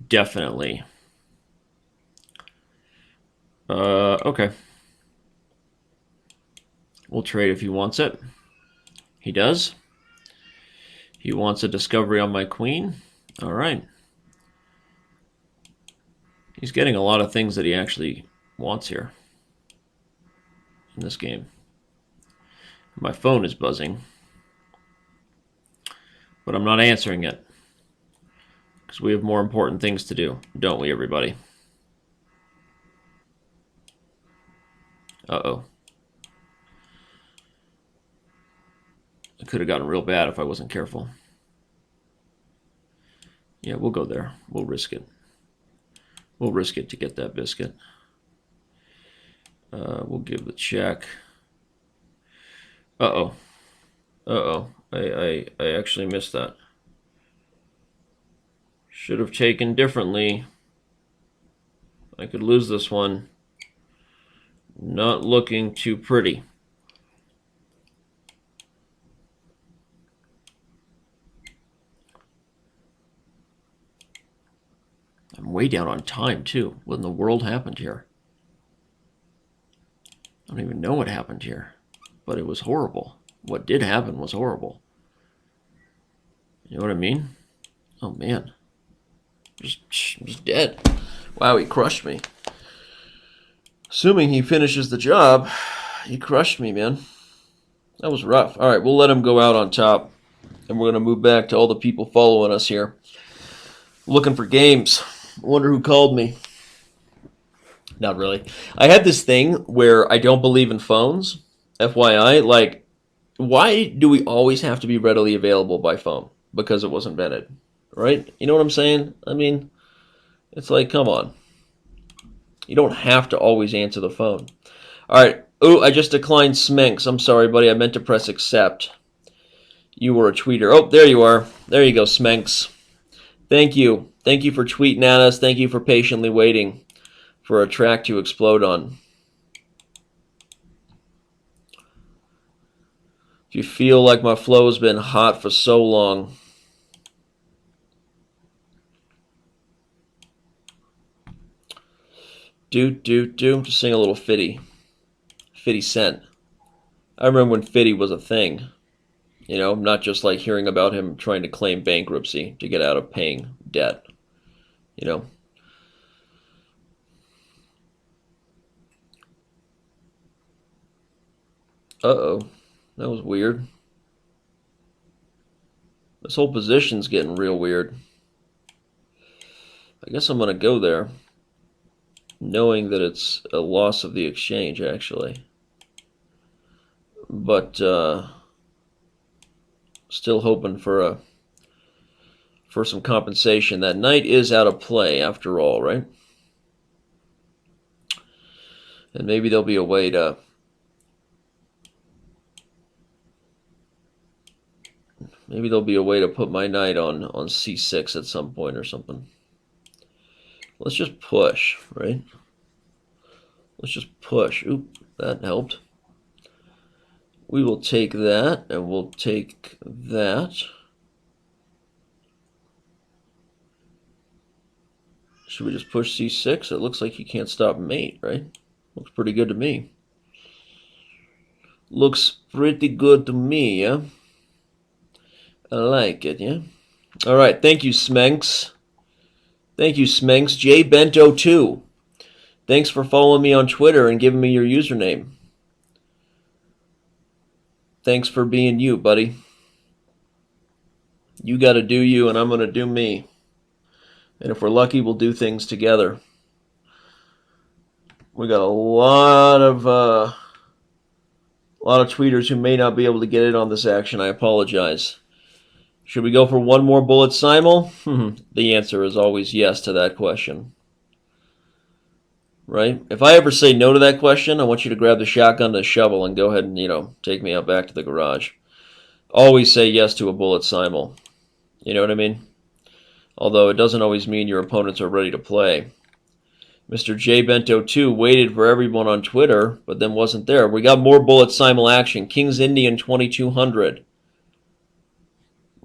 Definitely. Okay. We'll trade if he wants it. He does. He wants a discovery on my queen. All right. He's getting a lot of things that he actually wants here in this game. My phone is buzzing, but I'm not answering it because we have more important things to do, don't we, everybody? Uh-oh. It could have gotten real bad if I wasn't careful. Yeah, we'll go there. We'll risk it. We'll risk it to get that biscuit. We'll give the check. Uh-oh. Uh-oh. I actually missed that. Should have taken differently. I could lose this one. Not looking too pretty. I'm way down on time, too. What in the world happened here? I don't even know what happened here. But it was horrible. What did happen was horrible. You know what I mean? Oh, man. Just dead. Wow, he crushed me. Assuming he finishes the job, he crushed me, man. That was rough. All right, we'll let him go out on top. And we're going to move back to all the people following us here. Looking for games. I wonder who called me. Not really. I had this thing where I don't believe in phones. FYI, like, why do we always have to be readily available by phone? Because it was invented, right? You know what I'm saying? I mean, it's like, come on. You don't have to always answer the phone. All right. Oh, I just declined Smenks. I'm sorry, buddy. I meant to press accept. You were a tweeter. Oh, there you are. There you go, Smenks. Thank you. Thank you for tweeting at us. Thank you for patiently waiting for a track to explode on. If you feel like my flow has been hot for so long, just sing a little Fitty. Fitty Cent. I remember when Fitty was a thing. You know, not just like hearing about him trying to claim bankruptcy to get out of paying debt. You know. Uh-oh. That was weird. This whole position's getting real weird. I guess I'm going to go there, knowing that it's a loss of the exchange, actually. But still hoping for some compensation. That knight is out of play, after all, right? And maybe there'll be a way to... Maybe there'll be a way to put my knight on c6 at some point or something. Let's just push, right? Let's just push. Oop, that helped. We will take that, and we'll take that. Should we just push c6? It looks like you can't stop mate, right? Looks pretty good to me. Looks pretty good to me, yeah? I like it, yeah? All right, thank you, Smenks. Thank you, Smenks. JBento2. Thanks for following me on Twitter and giving me your username. Thanks for being you, buddy. You got to do you, and I'm going to do me. And if we're lucky, we'll do things together. We got a lot of tweeters who may not be able to get in on this action. I apologize. Should we go for one more bullet simal? The answer is always yes to that question. Right? If I ever say no to that question, I want you to grab the shotgun and the shovel and go ahead and, take me out back to the garage. Always say yes to a bullet simal. You know what I mean? Although it doesn't always mean your opponents are ready to play. Mr. JBento2 waited for everyone on Twitter, but then wasn't there. We got more bullet simal action. King's Indian 2200.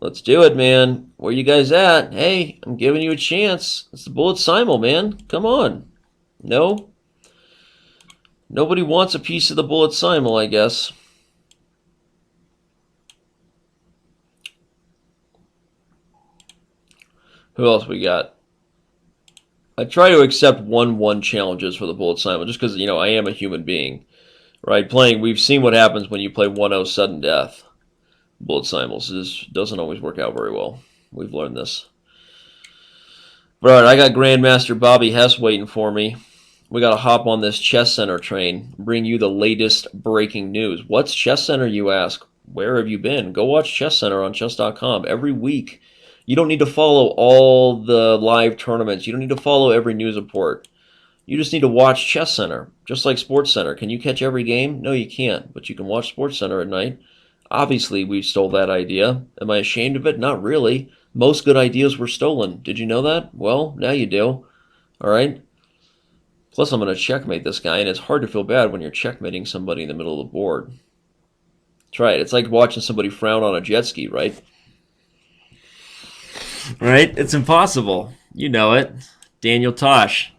Let's do it, man. Where you guys at? Hey, I'm giving you a chance. It's the bullet simal, man. Come on. No? Nobody wants a piece of the bullet simal, I guess. Who else we got? I try to accept 1-1 challenges for the bullet simal just because, I am a human being. Right? We've seen what happens when you play 1-0 sudden death. Bullet simals doesn't always work out very well. We've learned this. But all right, I got Grandmaster Bobby Hess waiting for me. We got to hop on this Chess Center train, bring you the latest breaking news. What's Chess Center, you ask? Where have you been? Go watch Chess Center on chess.com every week. You don't need to follow all the live tournaments. You don't need to follow every news report. You just need to watch Chess Center, just like Sports Center. Can you catch every game? No, you can't, but you can watch Sports Center at night. Obviously, we stole that idea. Am I ashamed of it? Not really. Most good ideas were stolen. Did you know that? Well, now you do. All right? Plus, I'm going to checkmate this guy, and it's hard to feel bad when you're checkmating somebody in the middle of the board. Try it. It's like watching somebody frown on a jet ski, right? Right? It's impossible. You know it. Daniel Tosh.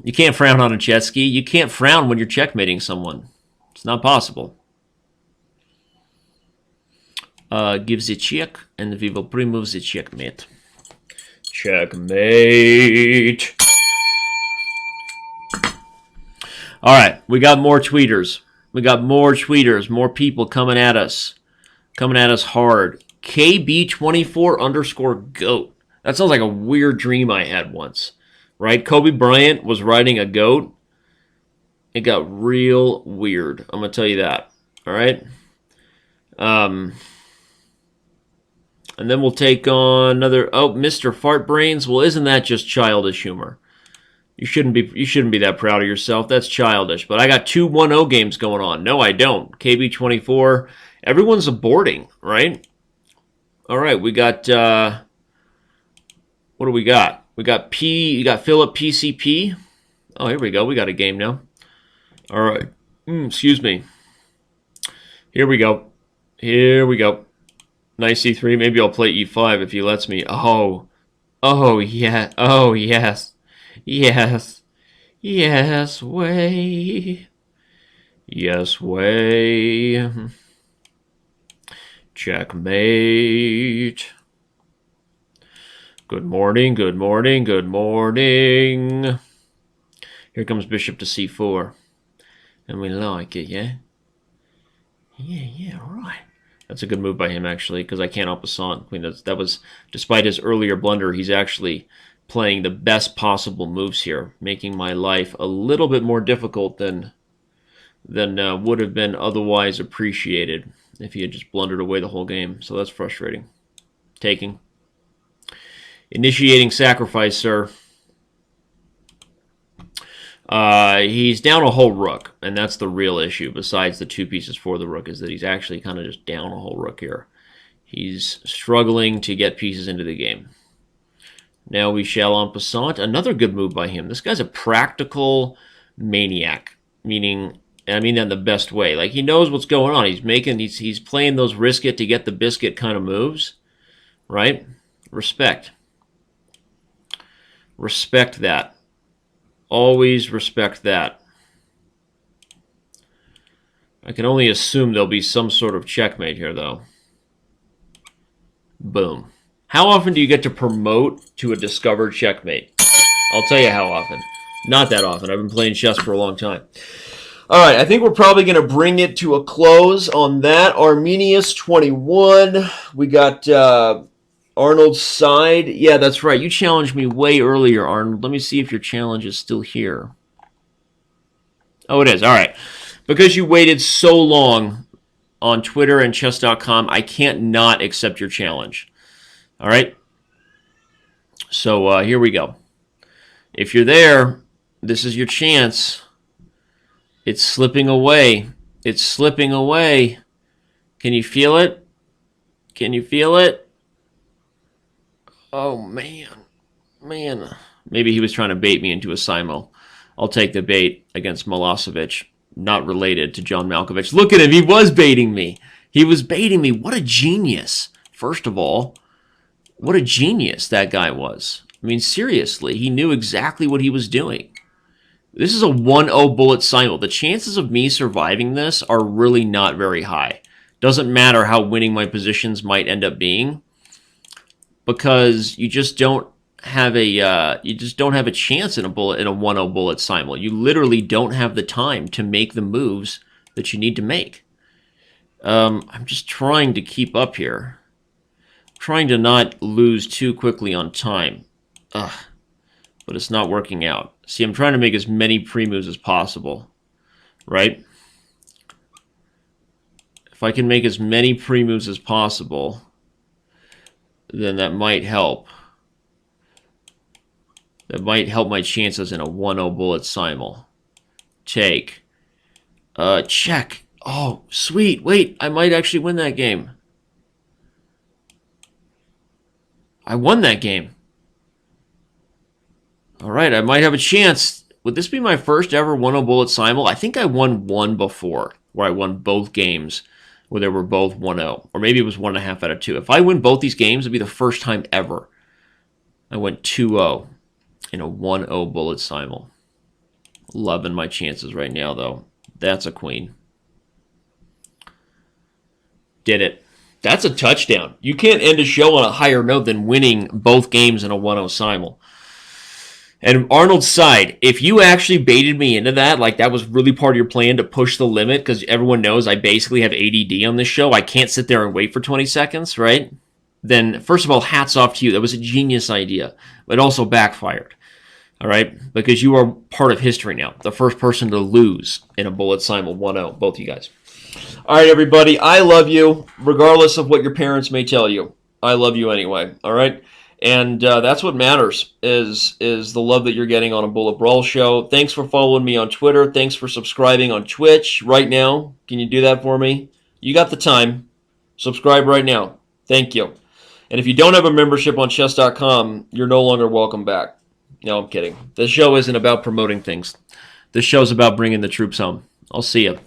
You can't frown on a jet ski. You can't frown when you're checkmating someone. It's not possible. Gives a check, and we will remove the checkmate. Checkmate. All right, we got more tweeters. More people coming at us. Coming at us hard. KB24_GOAT. That sounds like a weird dream I had once. Right? Kobe Bryant was riding a goat. It got real weird. I'm going to tell you that. All right? And then we'll take on another. Oh, Mr. Fartbrains. Well, isn't that just childish humor? You shouldn't be that proud of yourself. That's childish. But I got 2 1-0 games going on. No, I don't. KB24. Everyone's aborting, right? All right, we got. What do we got? We got You got Philip PCP. Oh, here we go. We got a game now. All right. Excuse me. Here we go. Nice e3. Maybe I'll play e5 if he lets me. Oh yeah. Oh yes. Yes, way. Yes, way. Checkmate. Good morning. Here comes bishop to c4. And we like it, yeah? Yeah, right. That's a good move by him, actually, because I can't en passant. That was, despite his earlier blunder, he's actually playing the best possible moves here, making my life a little bit more difficult than would have been otherwise appreciated if he had just blundered away the whole game. So that's frustrating. Taking. Initiating sacrifice, sir. He's down a whole rook, and that's the real issue, besides the 2 pieces for the rook, is that he's actually kind of just down a whole rook here. He's struggling to get pieces into the game. Now we shall en passant. Another good move by him. This guy's a practical maniac, meaning, and I mean that in the best way. Like, he knows what's going on. He's playing those risk it to get the biscuit kind of moves, right? Respect. Respect that. Always respect that. I can only assume there'll be some sort of checkmate here, though. Boom. How often do you get to promote to a discovered checkmate? I'll tell you how often. Not that often. I've been playing chess for a long time. All right, I think we're probably going to bring it to a close on that. Arminius 21. We got Arnold's side. Yeah, that's right. You challenged me way earlier, Arnold. Let me see if your challenge is still here. Oh, it is. All right. Because you waited so long on Twitter and chess.com, I can't not accept your challenge. All right? So here we go. If you're there, this is your chance. It's slipping away. It's slipping away. Can you feel it? Can you feel it? Oh, man. Man. Maybe he was trying to bait me into a simal. I'll take the bait against Milosevic. Not related to John Malkovich. Look at him. He was baiting me. He was baiting me. What a genius. First of all, what a genius that guy was. I mean, seriously, he knew exactly what he was doing. This is a 1-0 bullet simal. The chances of me surviving this are really not very high. Doesn't matter how winning my positions might end up being, because you just don't have a chance in a 1-0 bullet simal. You literally don't have the time to make the moves that you need to make. I'm just trying to keep up here. Trying to not lose too quickly on time. Ugh. But it's not working out. See, I'm trying to make as many pre-moves as possible, right? If I can make as many pre-moves as possible, then that might help. That might help my chances in a 1-0 bullet simal. Take. Check. Oh, sweet. Wait, I might actually win that game. I won that game. All right, I might have a chance. Would this be my first ever 1-0 bullet simal? I think I won one before, where I won both games, where they were both 1-0. Or maybe it was 1.5 out of 2. If I win both these games, it'd be the first time ever I went 2-0 in a 1-0 bullet simal. Loving my chances right now, though. That's a queen. Did it. That's a touchdown. You can't end a show on a higher note than winning both games in a 1-0 simal. And Arnold's side, if you actually baited me into that, like that was really part of your plan to push the limit, because everyone knows I basically have ADD on this show. I can't sit there and wait for 20 seconds, right? Then, first of all, hats off to you. That was a genius idea, but also backfired, all right? Because you are part of history now. The first person to lose in a bullet simal 1-0, both you guys. All right, everybody, I love you, regardless of what your parents may tell you. I love you anyway, all right? And that's what matters, is the love that you're getting on a Bullet Brawl show. Thanks for following me on Twitter. Thanks for subscribing on Twitch right now. Can you do that for me? You got the time. Subscribe right now. Thank you. And if you don't have a membership on chess.com, you're no longer welcome back. No, I'm kidding. This show isn't about promoting things. This show's about bringing the troops home. I'll see you.